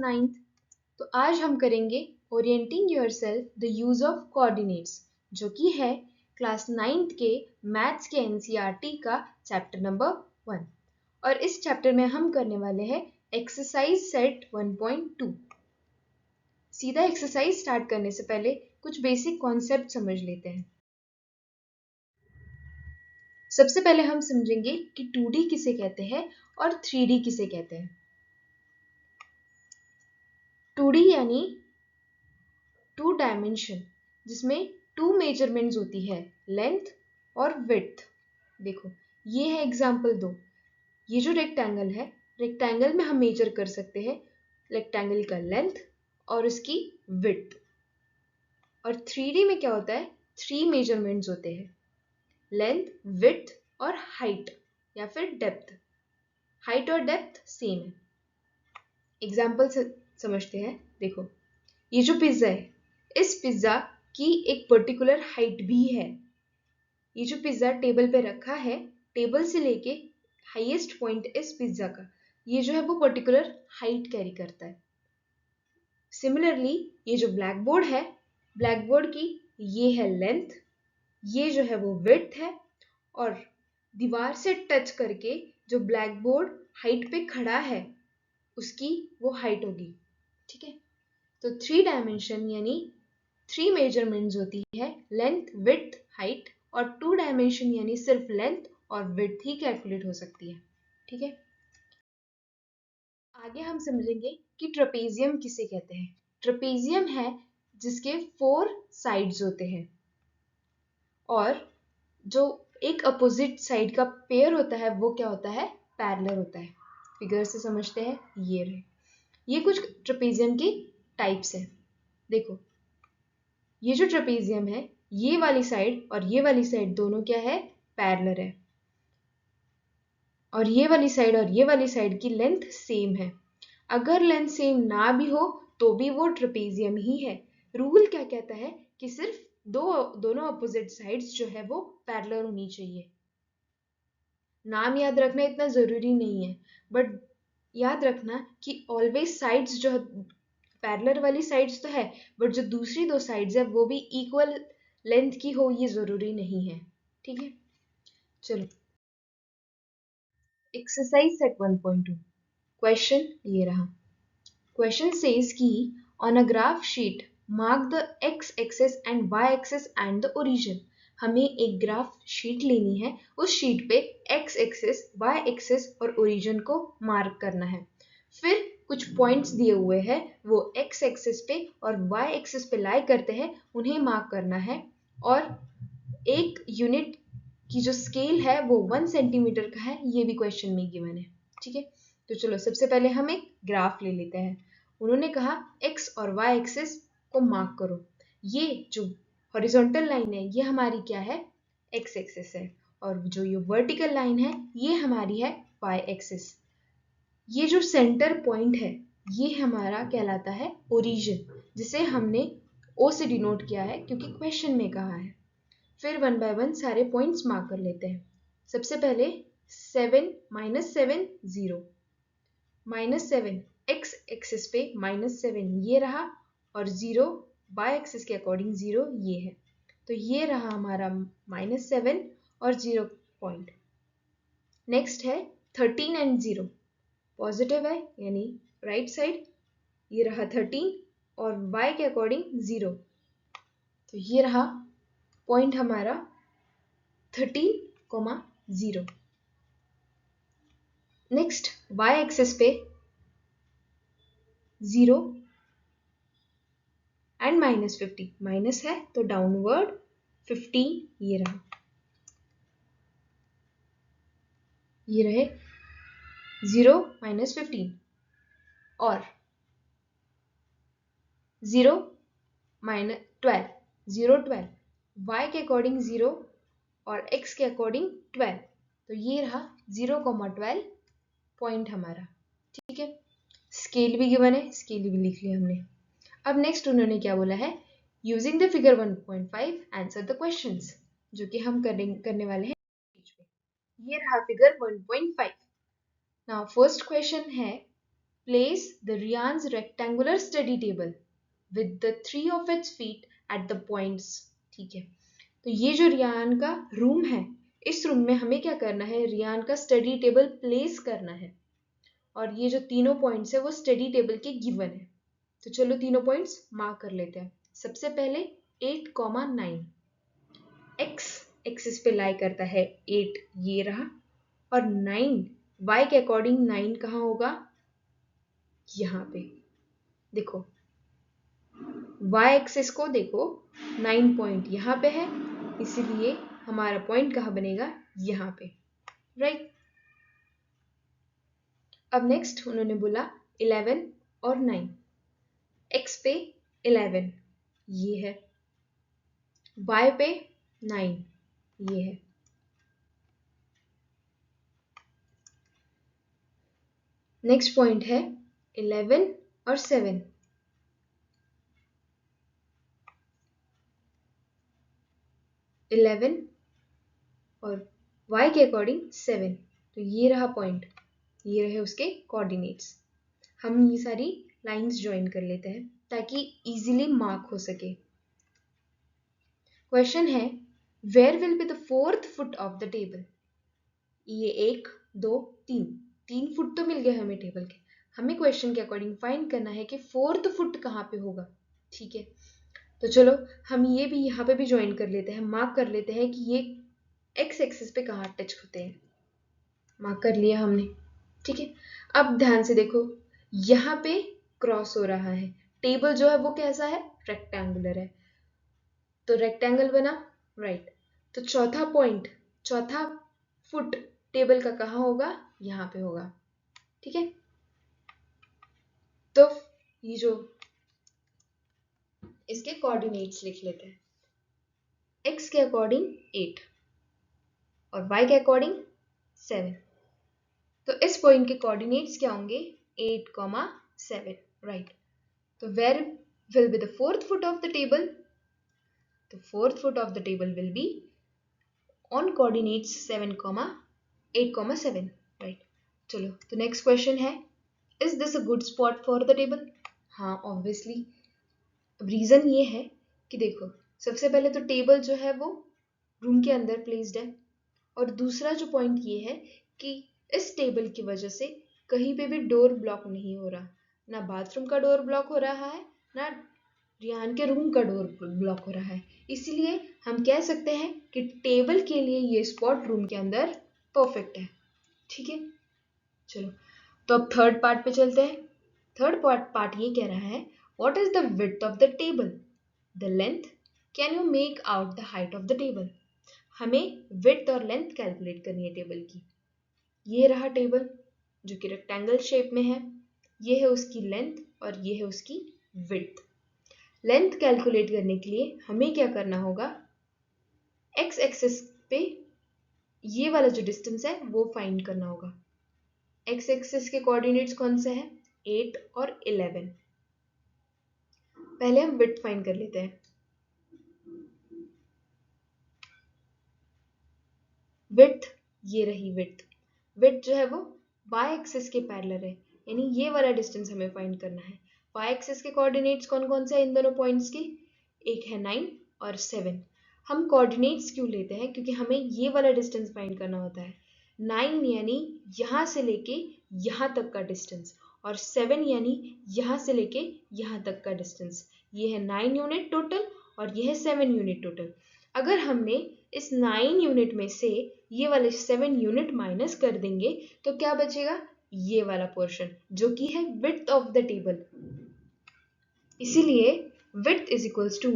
9th। तो आज हम करेंगे orienting yourself the use of coordinates, जो कि है क्लास 9th के मैथ्स के एनसीईआरटी का चैप्टर नंबर 1। और इस चैप्टर में हम करने वाले हैं एक्सरसाइज सेट 1.2। सीधा एक्सरसाइज स्टार्ट करने से पहले कुछ बेसिक कॉन्सेप्ट समझ लेते हैं। सबसे पहले हम समझेंगे कि 2D किसे कहते हैं और 3D किसे कहते हैं। 2D यानी 2 डायमेंशन, जिसमें 2 मेजरमेंट्स होती है, लेंथ और विड्थ। देखो ये है एग्जाम्पल 2। ये जो रेक्टेंगल है, रेक्टेंगल में हम मेजर कर सकते हैं रेक्टेंगल का लेंथ और उसकी विड्थ। और 3D में क्या होता है, 3 मेजरमेंट्स होते हैं, लेंथ, विड्थ और हाइट या फिर डेप्थ। हाइट और डेप्थ सेम है। एग्जाम्पल समझते हैं। देखो ये जो पिज्जा है, इस पिज्जा की एक पर्टिकुलर हाइट भी है। ये जो पिज्जा टेबल पे रखा है, टेबल से लेके हाईएस्ट पॉइंट इस पिज्जा का, ये जो है वो पर्टिकुलर हाइट कैरी करता है। सिमिलरली ये जो ब्लैक बोर्ड है, ब्लैक बोर्ड की ये है लेंथ, ये जो है वो विड्थ है, और दीवार से टच करके जो ब्लैक बोर्ड हाइट पे खड़ा है उसकी वो हाइट होगी। ठीक है, तो 3 डायमेंशन यानी 3 मेजरमेंट्स होती है, लेंथ, विड्थ, हाइट। और 2 डायमेंशन यानी सिर्फ लेंथ और विड्थ ही कैलकुलेट हो सकती है। ठीक है, आगे हम समझेंगे कि ट्रेपेजियम किसे कहते हैं। ट्रेपेजियम है जिसके 4 साइड्स होते हैं और जो एक अपोजिट साइड का पेयर होता है वो क्या होता है, पैरेलल होता है। फिगर से समझते हैं। ये रहे, ये कुछ ट्रेपेजियम की टाइप्स है। देखो ये जो ट्रेपेजियम है, ये वाली साइड और ये वाली साइड दोनों क्या है, पैरेलल है, और ये वाली साइड और ये वाली साइड की लेंथ सेम है। अगर लेंथ सेम ना भी हो तो भी वो ट्रेपेजियम ही है। रूल क्या कहता है कि सिर्फ दोनों अपोजिट साइड्स जो है वो पैरेलल होनी चाहिए। नाम याद रखना इतना जरूरी नहीं है, बट याद रखना कि ऑलवेज साइड्स जो पैरेलल वाली साइड्स तो है, बट जो दूसरी 2 साइड्स है वो भी इक्वल लेंथ की हो, ये जरूरी नहीं है। ठीक है, चलो एक्सरसाइज सेट 1.2 क्वेश्चन ये रहा। Question says कि on a graph sheet mark the x-axis and y-axis and the origin। हमें एक ग्राफ शीट लेनी है, उस शीट पे x एक्सिस, y एक्सिस और ओरिजिन को मार्क करना है। फिर कुछ पॉइंट्स दिए हुए हैं, वो x एक्सिस पे और y एक्सिस पे लाई करते हैं, उन्हें मार्क करना है। और एक यूनिट की जो स्केल है वो 1 सेंटीमीटर का है, ये भी क्वेश्चन में गिवन है। ठीक है, तो चलो सबसे पहले हम एक ग्राफ ले लेते हैं। उन्होंने कहा x और y एक्सिस को मार्क करो। ये जो हॉरिजॉन्टल लाइन है ये हमारी क्या है, x एक्सिस है, और जो ये वर्टिकल लाइन है ये हमारी है y एक्सिस। ये जो सेंटर पॉइंट है ये हमारा कहलाता है ओरिजिन, जिसे हमने O से डिनोट किया है क्योंकि क्वेश्चन में कहा है। फिर 1 बाय 1 सारे पॉइंट्स मार्क कर लेते हैं। सबसे पहले 7 -7 0, -7 x एक्सिस पे -7 ये रहा, और 0 y एक्सिस के अकॉर्डिंग 0 ये है। तो ये रहा हमारा -7 और 0 पॉइंट। नेक्स्ट है 13 एंड 0, पॉजिटिव है यानी राइट साइड, ये रहा 13 और y के अकॉर्डिंग 0। तो ये रहा पॉइंट हमारा 13,0। नेक्स्ट y एक्सिस पे 0 एंड -50, माइनस है तो डाउनवर्ड 15, ये रहा, ये रहे 0 -15 और 0 -12, 0 12, y के अकॉर्डिंग 0 और x के अकॉर्डिंग 12। तो ये रहा 0,12 पॉइंट हमारा। ठीक है, स्केल भी गिवन है, स्केल भी लिख लिया हमने। अब नेक्स्ट उन्होंने क्या बोला है, using the figure 1.5 answer the questions, जो कि हम करने वाले हैं। ये रहा फिगर 1.5। नाउ फर्स्ट क्वेश्चन है, place the Rian's rectangular study table with the 3 of its feet at the points. ठीक है, तो ये जो रियान का रूम है, इस रूम में हमें क्या करना है, रियान का स्टडी टेबल प्लेस करना है और ये जो तीनों पॉइंट्स है वो स्टडी टेबल के गिवन है। तो चलो तीनों पॉइंट्स मार्क कर लेते हैं। सबसे पहले 8,9 x एक्सिस पे लाई करता है 8, ये रहा, और 9 y के अकॉर्डिंग 9 कहाँ होगा, यहाँ पे देखो y एक्सिस को देखो, 9 पॉइंट यहाँ पे है, इसीलिए हमारा पॉइंट कहाँ बनेगा, यहाँ पे, राइट। अब नेक्स्ट उन्होंने बोला 11 और 9, x पे 11 ये है, y पे 9 ये है। नेक्स्ट पॉइंट है 11 और 7, 11 और y के अकॉर्डिंग 7, तो ये रहा पॉइंट, ये रहे उसके कोऑर्डिनेट्स। हम ये सारी लाइंस ज्वाइन कर लेते हैं ताकि इजीली मार्क हो सके। क्वेश्चन है where will be the 4th foot of the table. ये 1 2 3 फुट तो मिल गए हमें टेबल के, हमें क्वेश्चन के अकॉर्डिंग फाइंड करना है कि 4th फुट कहाँ पे होगा। ठीक है, तो चलो हम ये भी यहाँ पे भी ज्वाइन कर लेते हैं, मार्क कर लेते हैं कि ये एक्स एक्सिस पे कहाँ टच होते हैं। मार्क कर लिया हमने। ठीक है, अब ध्यान से देखो, यहाँ पे क्रॉस हो रहा है, टेबल जो है वो कैसा है, रेक्टेंगुलर है, तो रेक्टेंगल बना, राइट। तो चौथा पॉइंट, चौथा फुट टेबल का कहाँ होगा, यहाँ पे होगा। ठीक है, तो ये जो इसके कोऑर्डिनेट्स लिख लेते हैं, x के अकॉर्डिंग 8 और y के अकॉर्डिंग 7, तो इस पॉइंट के कोऑर्डिनेट्स क्या होंगे, 8, 7, राइट। तो where will be the 4th foot of the table, तो 4th foot of the table will be on coordinates 7, 8, 7, right। चलो, तो नेक्स्ट क्वेश्चन है is this a good spot for the table। हाँ obviously, अब reason ये है कि देखो, सबसे पहले तो टेबल जो है वो रूम के अंदर प्लेस्ड है, और दूसरा जो पॉइंट ये है कि इस टेबल की वजह से कहीं पे भी डोर ब्लॉक नहीं हो रहा, ना बाथरूम का डोर ब्लॉक हो रहा है, ना रियान के रूम का डोर ब्लॉक हो रहा है, इसलिए हम कह सकते हैं कि टेबल के लिए ये स्पॉट रूम के अंदर परफेक्ट है। ठीक है, चलो, तो अब थर्ड पार्ट पे चलते हैं। थर्ड पार्ट ये कह रहा है what is the width of the table, the length, can you make out the height of the table. हमें विड्थ और लेंथ कैलकुलेट करनी है टेबल की। ये रहा टेबल जो कि रेक्टेंगल शेप में है, ये है उसकी लेंथ और ये है उसकी विड्थ। लेंथ कैलकुलेट करने के लिए हमें क्या करना होगा, एक्स एक्सिस पे ये वाला जो डिस्टेंस है वो फाइंड करना होगा। एक्स एक्सिस के कोऑर्डिनेट्स कौन से हैं, 8 और 11। पहले हम विड्थ फाइंड कर लेते हैं। विड्थ, ये रही विड्थ। विड्थ जो है वो वाई एक्सिस के पैरेलल है, यानी ये वाला डिस्टेंस हमें फाइंड करना है। वाई एक्सिस के कोऑर्डिनेट्स कौन कौन से हैं इन दोनों पॉइंट्स के, एक है 9 और 7। हम कोऑर्डिनेट्स क्यों लेते हैं, क्योंकि हमें ये वाला डिस्टेंस फाइंड करना होता है। 9 यानी यहाँ से लेके यहाँ तक का डिस्टेंस, और 7 यानी यहाँ से लेके यहाँ तक का डिस्टेंस। ये है 9 यूनिट टोटल और ये है 7 यूनिट टोटल। अगर हमने इस 9 यूनिट में से ये वाले 7 यूनिट माइनस कर देंगे तो क्या बचेगा, ये वाला पोर्शन जो कि है विड्थ ऑफ द टेबल। इसीलिए width is equals to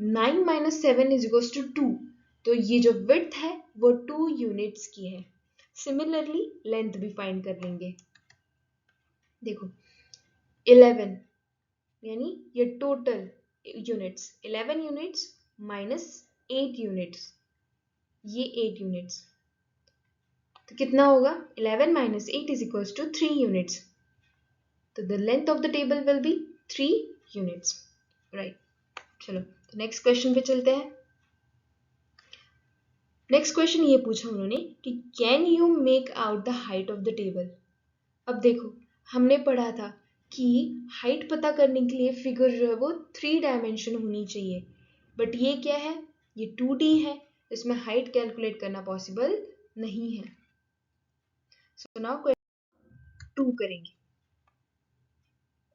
9 minus 7 is equals to 2, तो ये जो विड्थ है वो 2 यूनिट्स की है। सिमिलरली लेंथ भी फाइंड कर लेंगे। देखो 11 यानी ये total units, 11 units minus 8 units, ये 8 यूनिट्स, तो कितना होगा, 11 minus 8 is equals to 3 units. तो the length of the table will be 3 units, right. चलो, तो नेक्स्ट क्वेश्चन पे चलते हैं। नेक्स्ट क्वेश्चन ये पूछा उन्होंने कि can you make out the height of the table. अब देखो, हमने पढ़ा था कि हाइट पता करने के लिए फिगर जो है वो 3 डायमेंशन होनी चाहिए, बट ये क्या है, ये 2D है, इसमें हाइट कैलकुलेट करना पॉसिबल नहीं है। सो नाउ क्वेश्चन 2 करेंगे।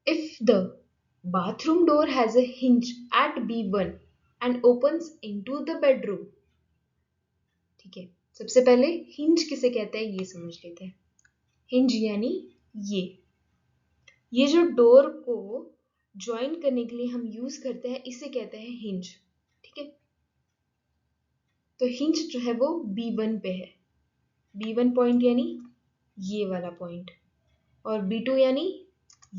If the bathroom door has a hinge at B1 and opens into the bedroom, ठीक है, सबसे पहले हिंज किसे कहते हैं ये समझ लेते हैं। हिंज यानी ये जो डोर को ज्वाइन करने के लिए हम यूज करते हैं इसे कहते हैं हिंज, ठीक है। तो हिंज जो है वो B1 पे है, B1 पॉइंट यानी ये वाला पॉइंट, और B2 यानी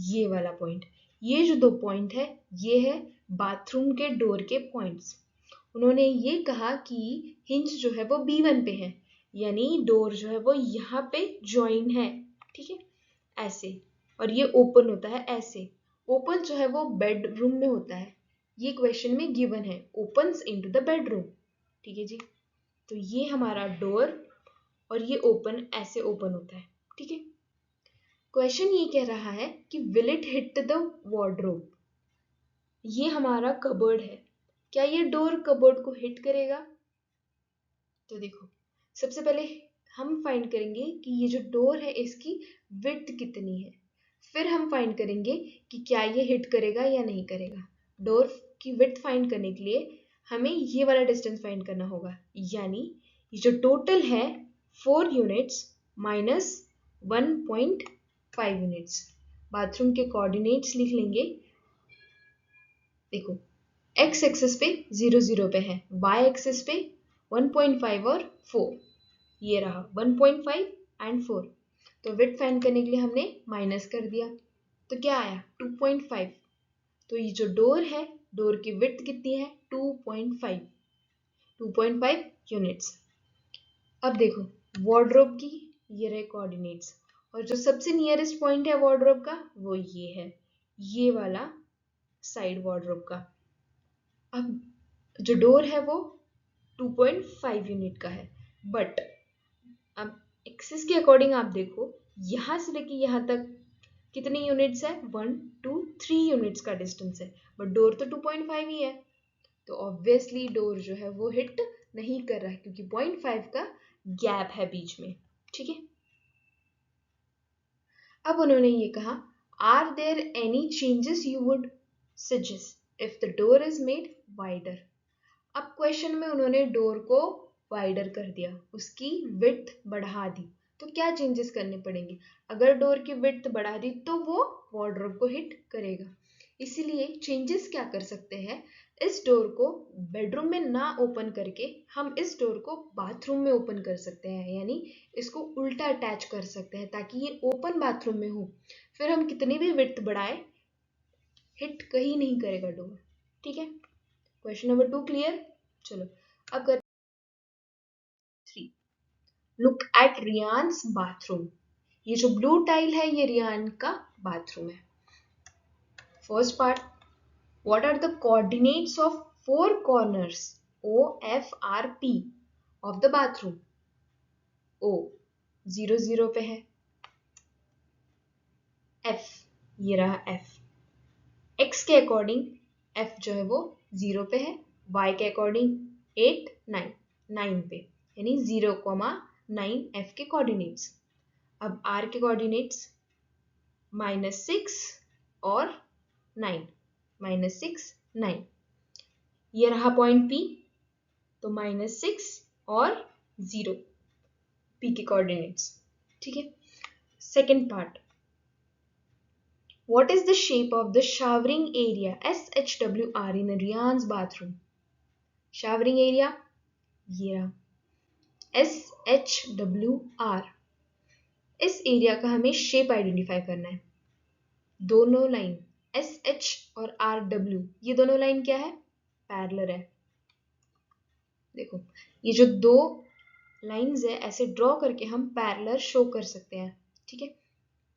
ये वाला पॉइंट। ये जो दो पॉइंट है ये है बाथरूम के डोर के पॉइंट्स। उन्होंने ये कहा कि हिंज जो है वो B1 पे है, यानी डोर जो है वो यहाँ पे ज्वाइन है, ठीक है, ऐसे, और ये ओपन होता है ऐसे। ओपन जो है वो बेडरूम में होता है, ये क्वेश्चन में गिवन है, ओपन्स इनटू द बेडरूम, ठीक है जी। तो ये हमारा डोर और ये ओपन ऐसे ओपन होता है, ठीक है। क्वेश्चन ये कह रहा है कि will it hit the wardrobe, ये हमारा कबर्ड है, क्या ये डोर कबर्ड को हिट करेगा? तो देखो, सबसे पहले हम फाइंड करेंगे कि ये जो डोर है इसकी विड्थ कितनी है, फिर हम फाइंड करेंगे कि क्या ये हिट करेगा या नहीं करेगा। डोर की विड्थ फाइंड करने के लिए हमें ये वाला डिस्टेंस फाइंड करना होगा, यानी ये जो टोटल है 4 यूनिट्स माइनस 1.5 यूनिट्स। बाथरूम के कोऑर्डिनेट्स लिख लेंगे। देखो, x एक्सिस पे 0 0 पे है, y एक्सिस पे 1.5 और 4, ये रहा 1.5 एंड 4। तो विड्थ फाइंड करने के लिए हमने माइनस कर दिया, तो क्या आया 2.5। तो ये जो डोर है, डोर की विड्थ कितनी है 2.5 यूनिट्स। अब देखो वार्डरोब की ये रहे कोऑर्डिनेट्स, और जो सबसे नियरेस्ट पॉइंट है वार्डरोब का वो ये है, ये वाला साइड वार्डरोब का। अब जो डोर है वो 2.5 यूनिट का है, बट अब एक्सिस के अकॉर्डिंग आप देखो, यहाँ से लेके यहाँ तक कितनी यूनिट्स है, 1 2 3 यूनिट्स का डिस्टेंस है, बट डोर तो 2.5 ही है। तो ऑब्वियसली डोर जो है वो हिट नहीं कर रहा है, क्योंकि 0.5 का गैप है बीच में, ठीक है। अब उन्होंने ये कहा, are there any changes you would suggest if the door is made wider. अब क्वेश्चन में उन्होंने डोर को वाइडर कर दिया, उसकी विड्थ बढ़ा दी, तो क्या चेंजेस करने पड़ेंगे? अगर डोर की विड्थ बढ़ा दी तो वो वार्डरोब को हिट करेगा, इसीलिए चेंजेस क्या कर सकते हैं, इस डोर को बेडरूम में ना ओपन करके हम इस डोर को बाथरूम में ओपन कर सकते हैं, यानी इसको उल्टा अटैच कर सकते हैं ताकि ये ओपन बाथरूम में हो। फिर हम कितनी भी विड्थ बढ़ाए, हिट कहीं नहीं करेगा डोर, ठीक है। Question number 2 clear. चलो अब कर 3। Look at Riyan's bathroom. ये जो ब्लू टाइल है ये रियान का बाथरूम है। First part, what are the coordinates of 4 corners O F R P of the bathroom? O 0 0 पे है, F ये रहा F, X के अकॉर्डिंग F जो है वो 0 पे है, Y के अकॉर्डिंग 8 9 9 पे, यानी 0,9 F के कोऑर्डिनेट्स। अब R के कोऑर्डिनेट्स -6 और 9, -6 9, ये रहा पॉइंट P, तो -6 और 0 P के कोऑर्डिनेट्स, ठीक है। Second part, what is the shape of the showering area SHWR in Riyan's bathroom? showering area ये रहा SHWR। इस एरिया का हमें शेप आइडेंटिफाई करना है। दोनों लाइन SH और RW, ये दोनों लाइन क्या है, पैरेलल है। देखो ये जो दो लाइंस है ऐसे ड्रॉ करके हम पैरेलल शो कर सकते हैं, ठीक है।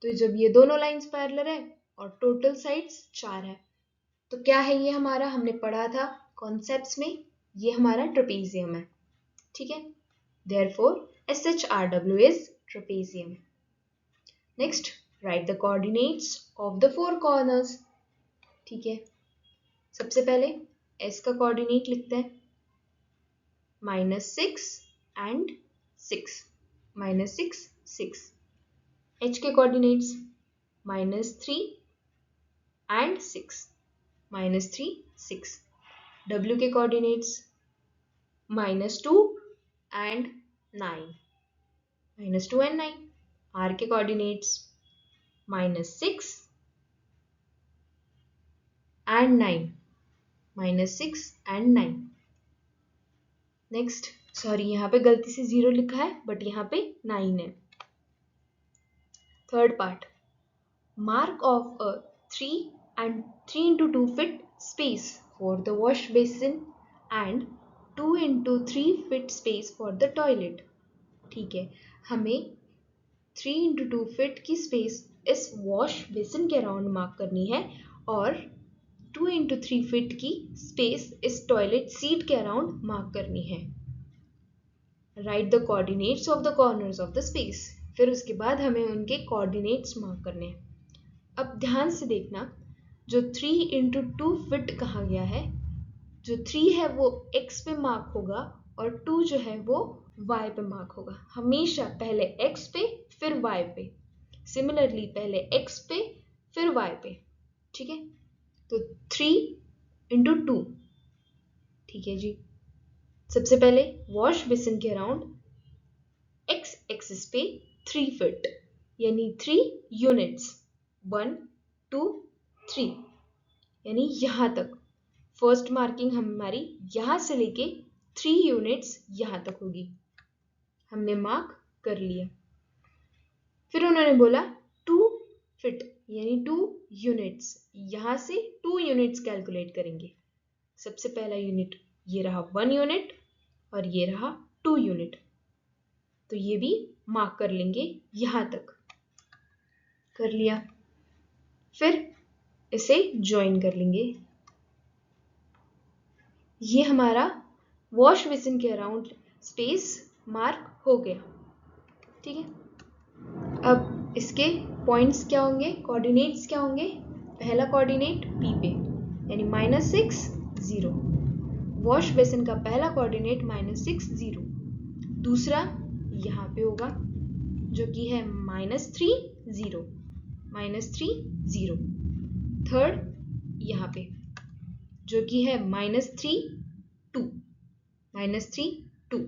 तो जब ये दोनों लाइंस पैरेलल है और टोटल साइड्स 4 है, तो क्या है ये हमारा, हमने पढ़ा था कॉन्सेप्ट्स में, ये हमारा ट्रेपेजियम है, ठीक है। Therefore SHRW is trapezium. Next right the coordinates of the four corners. ठीक है, सबसे पहले S का कोऑर्डिनेट लिखते हैं, -6 एंड 6, -6 6। H के कोऑर्डिनेट्स -3 एंड 6, -3 6। W के कोऑर्डिनेट्स -2 एंड 9, -2 एंड 9। R के coordinates -6 and 9, -6 and 9। Next, sorry यहाँ पे गलती से 0 लिखा है बट यहाँ पे 9 है। Third part, mark off a 3 and 3 into 2 feet space for the wash basin and 2 into 3 feet space for the toilet। ठीक है, हमें 3 into 2 feet की स्पेस इस वॉश बेसिन के अराउंड मार्क करनी है और 2 into 3 feet की स्पेस इस टॉयलेट सीट के अराउंड मार्क करनी है। Right the coordinates of the corners of the space. फिर उसके बाद हमें उनके कोऑर्डिनेट्स मार्क करने हैं। अब ध्यान से देखना, जो 3 into 2 feet कहा गया है, जो 3 है वो x पे मार्क होगा और 2 जो है वो y पे मार्क होगा। हमेशा पहले x पे फिर y पे, सिमिलरली पहले x पे फिर y पे। ठीक है, तो 3 into 2। ठीक है जी, सबसे पहले वॉश बेसिन के अराउंड x एक्सिस पे 3 फीट यानी 3 यूनिट्स, 1 2 3, यानी यहाँ तक। फर्स्ट मार्किंग हमारी यहाँ से लेके 3 यूनिट्स यहाँ तक होगी। हमने मार्क कर लिया। फिर उन्होंने बोला 2 फीट यानी 2 यूनिट्स, यहाँ से 2 यूनिट्स कैलकुलेट करेंगे। सबसे पहला यूनिट ये रहा 1 यूनिट और ये रहा 2 यूनिट, तो ये भी मार्क कर लेंगे, यहाँ तक कर लिया। फिर इसे ज्वाइन कर लेंगे। ये हमारा वॉश बेसिन के अराउंड स्पेस मार्क हो गया। ठीक है, अब इसके पॉइंट्स क्या होंगे, कोऑर्डिनेट्स क्या होंगे। पहला कोऑर्डिनेट P पे यानी -6 0, वॉश बेसिन का पहला कोऑर्डिनेट -6 0। दूसरा यहाँ पे होगा जो कि है -3 0, -3 0। थर्ड यहाँ पे जो कि है -3 2, -3 2।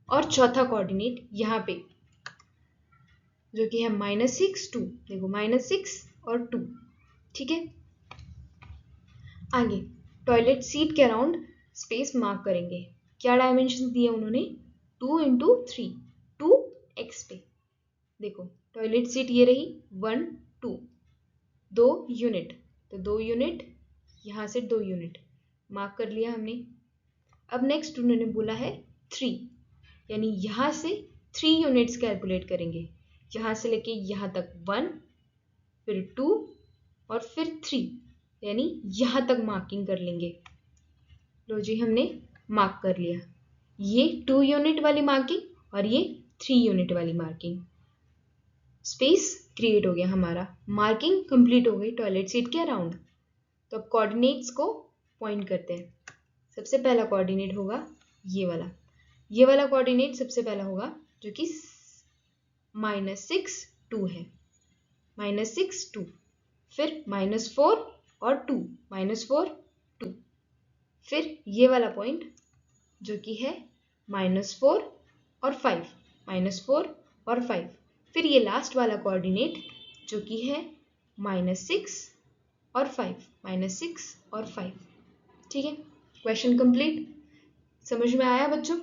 और चौथा कोऑर्डिनेट यहाँ पे जो कि है -6 2, देखो -6 और 2। ठीक है, आगे टॉयलेट सीट के अराउंड स्पेस मार्क करेंगे। क्या डायमेंशन दिए उन्होंने, 2 into 3, 2x पे। देखो टॉयलेट सीट ये रही 1 2, 2 यूनिट, तो 2 यूनिट यहाँ से 2 यूनिट मार्क कर लिया हमने। अब नेक्स्ट उन्होंने बोला है 3, यानी यहाँ से 3 यूनिट्स कैलकुलेट करेंगे। यहाँ से लेके यहाँ तक 1, फिर 2 और फिर 3, यानी यहाँ तक मार्किंग कर लेंगे। लो जी, हमने मार्क कर लिया। ये 2 यूनिट वाली मार्किंग और ये 3 यूनिट वाली मार्किंग। स्पेस क्रिएट हो गया हमारा, मार्किंग कंप्लीट हो गई टॉयलेट सीट के अराउंड। तो अब कोऑर्डिनेट्स को पॉइंट करते हैं। सबसे पहला कोऑर्डिनेट होगा ये वाला कोऑर्डिनेट सबसे पहला होगा जो कि -6 2 है, -6 2। फिर -4 और 2, -4 2। फिर ये वाला पॉइंट जो कि है -4 और 5, -4 और 5। फिर ये लास्ट वाला कोऑर्डिनेट जो कि है -6 और 5, -6 और 5। ठीक है, क्वेश्चन कंप्लीट। समझ में आया बच्चों?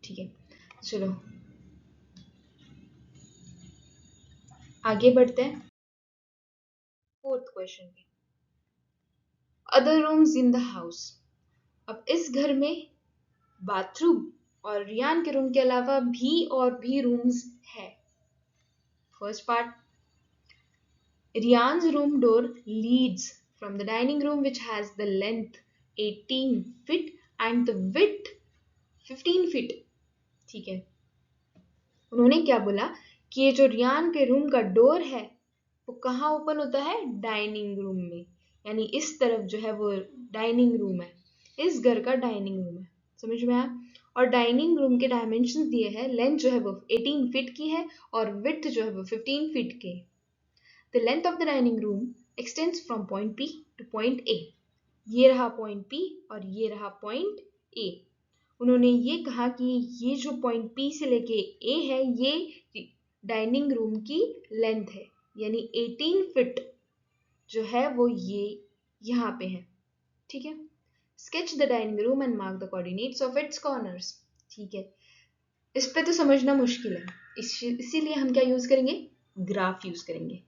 ठीक है, चलो आगे बढ़ते हैं फोर्थ क्वेश्चन पे। Other rooms in the house. अब इस घर में बाथरूम और रियान के रूम के अलावा भी और भी रूम्स है। First part, Rian's room door leads from the dining room which has the length 18 feet and the width 15 feet। ठीक है, उन्होंने क्या बोला कि ये जो रियान के रूम का डोर है वो कहाँ ओपन होता है? डाइनिंग रूम में, यानी इस तरफ जो है वो डाइनिंग रूम है, इस घर का डाइनिंग रूम है। समझ में आया? और डाइनिंग रूम के डायमेंशन दिए हैं, लेंथ जो है वो 18 फीट की है और विड्थ जो है वो 15 फीट की है। The length of the dining room extends from point P two point A. ये रहा पॉइंट पी और ये रहा पॉइंट ए। उन्होंने ये कहा कि ये जो पॉइंट पी से लेके ए है, ये डाइनिंग रूम की लेंथ है, यानी 18 फीट जो है वो ये यहाँ पे है। ठीक है। Sketch the dining room and mark the coordinates of its corners. ठीक है, इस पे तो समझना मुश्किल है, इसीलिए हम क्या यूज करेंगे? ग्राफ यूज करेंगे।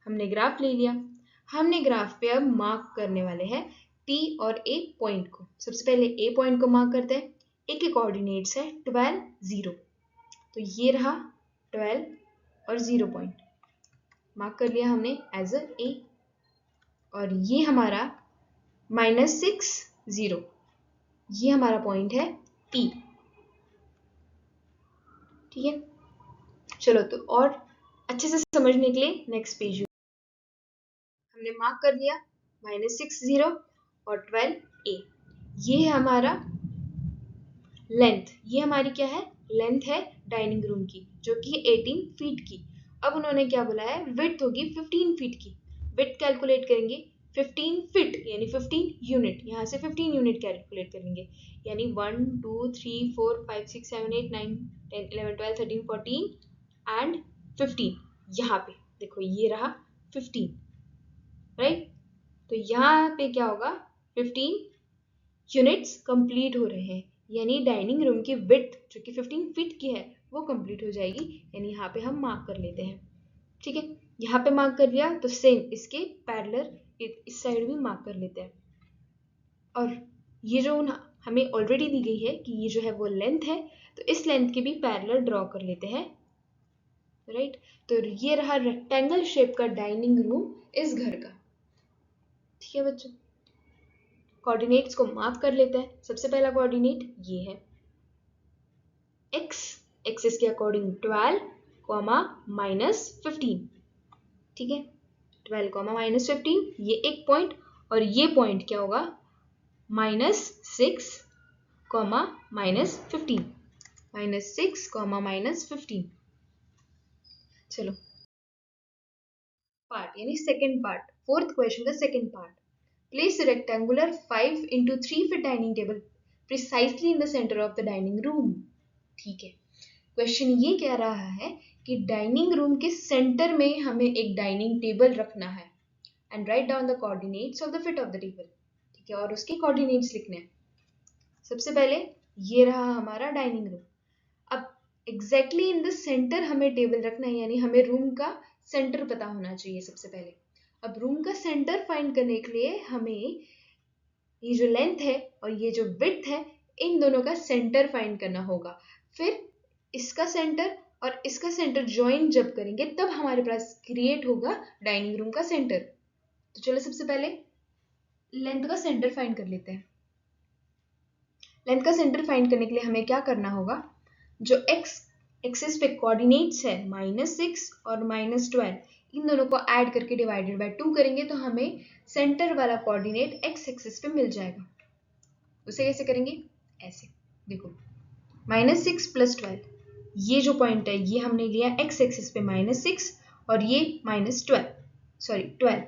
हमने ग्राफ ले लिया, हमने ग्राफ पे अब मार्क करने वाले हैं P और A पॉइंट को। सबसे पहले A पॉइंट को मार्क करते हैं। A के कोऑर्डिनेट्स है 12, 0, तो ये रहा 12 और 0 पॉइंट, मार्क कर लिया हमने एज अ A। और ये हमारा -6, 0, ये हमारा पॉइंट है P। ठीक है, चलो तो और अच्छे से समझने के लिए नेक्स्ट पेज हमने मार्क कर लिया -6, 0 और 12 A। ये है हमारा लेंथ, ये हमारी क्या है? लेंथ है डाइनिंग रूम की, जो कि 18 फीट की। अब उन्होंने क्या बोला है? विड्थ होगी 15 फीट की। विड्थ कैलकुलेट करेंगे 15 फीट यानी 15 यूनिट, यहाँ से 15 यूनिट कैलकुलेट करेंगे, यानी 1 2 3 4 5 6 7 8 9 10 11 12 13 14 एंड 15। यहाँ पे देखो ये रहा 15, राइट? तो यहाँ पे क्या होगा? 15 यूनिट्स कंप्लीट हो रहे हैं, यानी डाइनिंग रूम की विड्थ जो कि 15 फीट की है वो कंप्लीट हो जाएगी, यानी यहाँ पे हम मार्क कर लेते हैं। ठीक है, यहाँ पे मार्क कर लिया तो सेम इसके पैरेलल इस साइड भी मार्क कर लेते हैं। और ये जो हमें ऑलरेडी दी गई है कि ये जो है वो लेंथ है, तो इस लेंथ के भी पैरेलल ड्रॉ कर लेते हैं, राइट? तो ये रहा रेक्टेंगल शेप का डाइनिंग रूम इस घर का। ठीक है बच्चों, कोऑर्डिनेट्स को मार्क कर लेते हैं। सबसे पहला कोऑर्डिनेट ये है x, एक्सिस के अकॉर्डिंग 12, -15। ठीक है, 12, -15, ये एक पॉइंट, और ये पॉइंट क्या होगा? -6, -15, -6, -15। चलो पार्ट यानी सेकेंड पार्ट, फोर्थ क्वेश्चन का second part. Place rectangular 5 into 3 feet dining table precisely in the center of the dining room। ठीक है, क्वेश्चन ये कह रहा है कि डाइनिंग रूम के सेंटर में हमें एक डाइनिंग टेबल रखना है and write down the coordinates of the fit of the table. ठीक है, और उसके कोऑर्डिनेट्स लिखने हैं। सबसे पहले ये रहा हमारा डाइनिंग रूम। अब एग्जैक्टली इन द सेंटर हमें टेबल रखना है, यानी हमें रूम का सेंटर पता होना चाहिए सबसे पहले। अब रूम का सेंटर फाइंड करने के लिए हमें ये जो लेंथ है और ये जो विड्थ है, इन दोनों का सेंटर फाइंड करना होगा। फिर इसका सेंटर और इसका सेंटर ज्वाइन जब करेंगे तब हमारे पास क्रिएट होगा डाइनिंग रूम का सेंटर। तो चलो सबसे पहले लेंथ का सेंटर फाइंड कर लेते हैं। लेंथ का सेंटर फाइंड करने के लिए हमें क्या करना होगा? जो x एक्सिस पे कोऑर्डिनेट्स है -6 और -12, इन दोनों को ऐड करके डिवाइडेड बाय 2 करेंगे तो हमें सेंटर वाला कोऑर्डिनेट x एक्सिस पे मिल जाएगा। उसे कैसे करेंगे? ऐसे देखो, -6 + 12, ये जो पॉइंट है ये हमने लिया x एक्सिस पे -6 और ये -12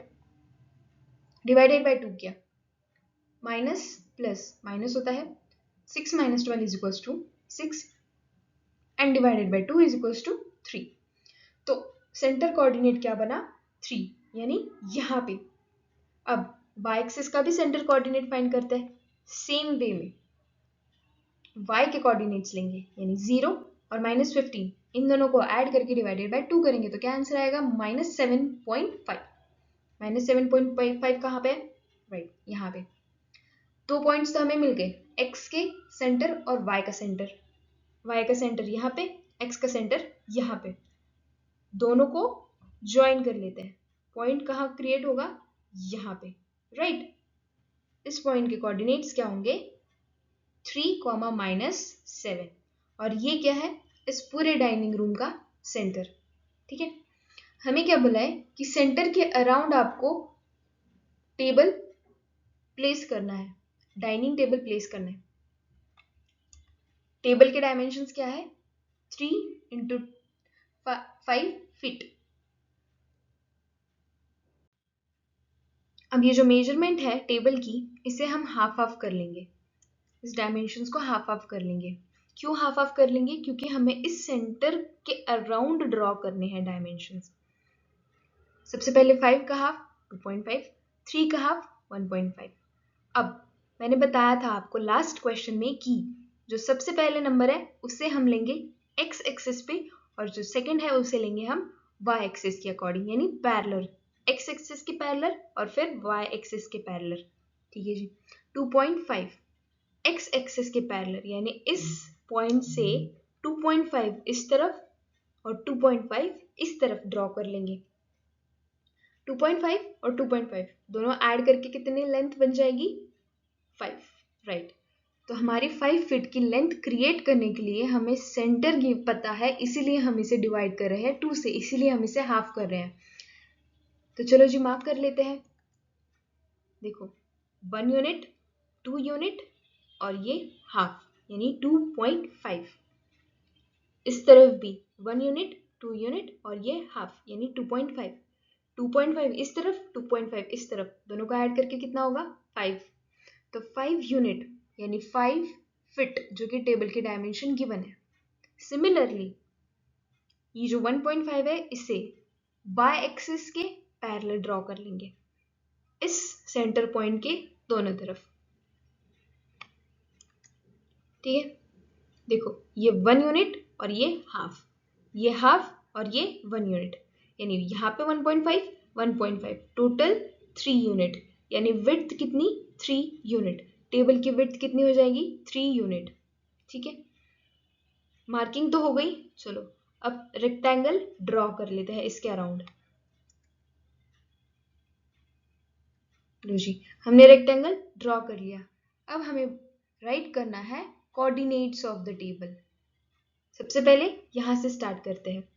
डिवाइडेड बाय 2 किया, माइनस प्लस माइनस होता है, 6 - 12 = 6 एंड डिवाइडेड बाय 2 = 3। तो सेंटर कोऑर्डिनेट क्या बना? 3, यानी यहाँ पे। अब y एक्सिस का भी सेंटर कोऑर्डिनेट फाइंड करते हैं सेम वे में। y के कोऑर्डिनेट्स लेंगे, यानी 0 और -15, इन दोनों को ऐड करके डिवाइडेड बाय 2 करेंगे तो क्या आंसर आएगा? -7.5। -7.5 कहाँ पे? राइट, यहाँ पे। 2 पॉइंट्स तो हमें मिल गए, x के सेंटर और y का सेंटर। y का सेंटर यहाँ पे, x का सेंटर यहाँ पे, दोनों को ज्वाइन कर लेते हैं। पॉइंट कहाँ क्रिएट होगा? यहाँ पे, राइट? इस पॉइंट के कोऑर्डिनेट्स क्या होंगे? 3, -7, और ये क्या है? इस पूरे डाइनिंग रूम का सेंटर। ठीक है, हमें क्या बोला है कि सेंटर के अराउंड आपको टेबल प्लेस करना है, डाइनिंग टेबल प्लेस करना है। टेबल के डायमेंशंस क्या है? 3 इंटू 5 फीट। अब ये जो मेजरमेंट है टेबल की, इसे हम हाफ हाफ कर लेंगे, इस डायमेंशंस को हाफ हाफ कर लेंगे। क्यों हाफ हाफ कर लेंगे? क्योंकि हमें इस सेंटर के अराउंड ड्रॉ करने हैं डायमेंशंस। सबसे पहले 5 का हाफ 2.5, 3 का हाफ 1.5। अब मैंने बताया था आपको लास्ट क्वेश्चन में कि जो सबसे पहले नंबर है उसे हम लेंगे x एक्सिस पे और जो सेकंड है उसे लेंगे हम y एक्सिस के अकॉर्डिंग, यानी पैरेलल। x एक्सिस के पैरेलल और फिर y एक्सिस के पैरेलल। ठीक है जी। 2.5 x एक्सिस के पैरेलल, यानी इस पॉइंट से 2.5 इस तरफ और 2.5 इस तरफ ड्रॉ कर लेंगे। 2.5 और 2.5 दोनों ऐड करके कितनी लेंथ बन जाएगी? 5, राइट। तो हमारी 5 फीट की लेंथ क्रिएट करने के लिए हमें सेंटर की पता है, इसीलिए हम इसे डिवाइड कर रहे हैं 2 से, इसीलिए हम इसे हाफ कर रहे हैं। तो चलो जी मार्क कर लेते हैं। देखो 1 यूनिट, 2 यूनिट और ये हाफ, यानी 2.5। इस तरफ भी 1 यूनिट, 2 यूनिट और ये हाफ, यानी 2.5। 2.5 इस तरफ, 2.5 इस तरफ, दोनों को ऐड करके कितना होगा? 5। तो 5 यूनिट यानी 5 फीट, जो कि टेबल की डायमेंशन गिवन है। सिमिलरली ये जो 1.5 है इसे बाय एक्सिस के पैरेलल ड्रॉ कर लेंगे, इस सेंटर पॉइंट के दोनों तरफ। ठीक है, देखो ये 1 यूनिट और ये हाफ, ये हाफ और ये 1 यूनिट, यानी यहाँ पे 1.5, 1.5 टोटल 3 यूनिट, यानी विड्थ कितनी? 3 यूनिट। टेबल की विड्थ कितनी हो जाएगी? 3 यूनिट। ठीक है, मार्किंग तो हो गई। चलो अब रेक्टेंगल ड्रॉ कर लेते हैं इसके अराउंड। लो जी, हमने रेक्टेंगल ड्रॉ कर लिया। अब हमें राइट करना है कोऑर्डिनेट्स ऑफ द टेबल। सबसे पहले यहां से स्टार्ट करते हैं।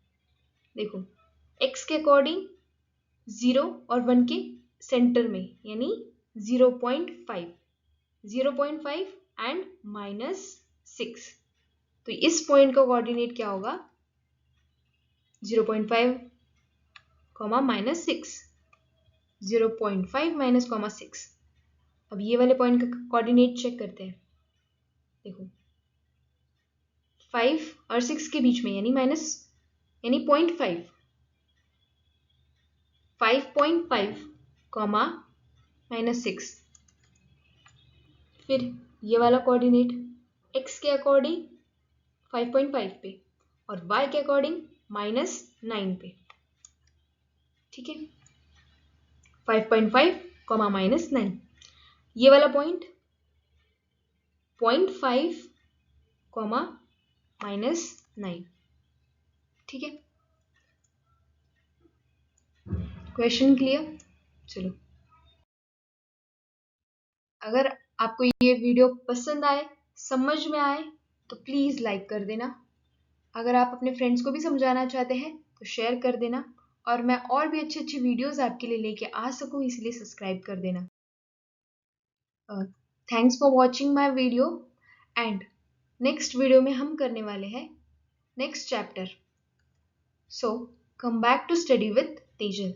देखो x के अकॉर्डिंग 0 और 1 के सेंटर में, यानी 0.5, 0.5 एंड -6। तो इस पॉइंट का कोऑर्डिनेट क्या होगा? 0.5, -6, 0.5 -6। अब ये वाले पॉइंट का कोऑर्डिनेट चेक करते हैं। देखो 5 और 6 के बीच में, यानी माइनस, यानी 0.5, 5.5 -6। फिर ये वाला कोऑर्डिनेट x के अकॉर्डिंग 5.5 पे और y के अकॉर्डिंग -9 पे। ठीक है, 5.5 -9। ये वाला पॉइंट 0.5 -9। ठीक है, क्वेश्चन क्लियर? चलो, अगर आपको ये वीडियो पसंद आए, समझ में आए, तो प्लीज़ लाइक कर देना। अगर आप अपने फ्रेंड्स को भी समझाना चाहते हैं तो शेयर कर देना, और मैं और भी अच्छी अच्छी वीडियोस आपके लिए लेके आ सकूं, इसलिए सब्सक्राइब कर देना। Thanks for watching my video, and next video में हम करने वाले हैं next chapter. So come back to study with Tejal.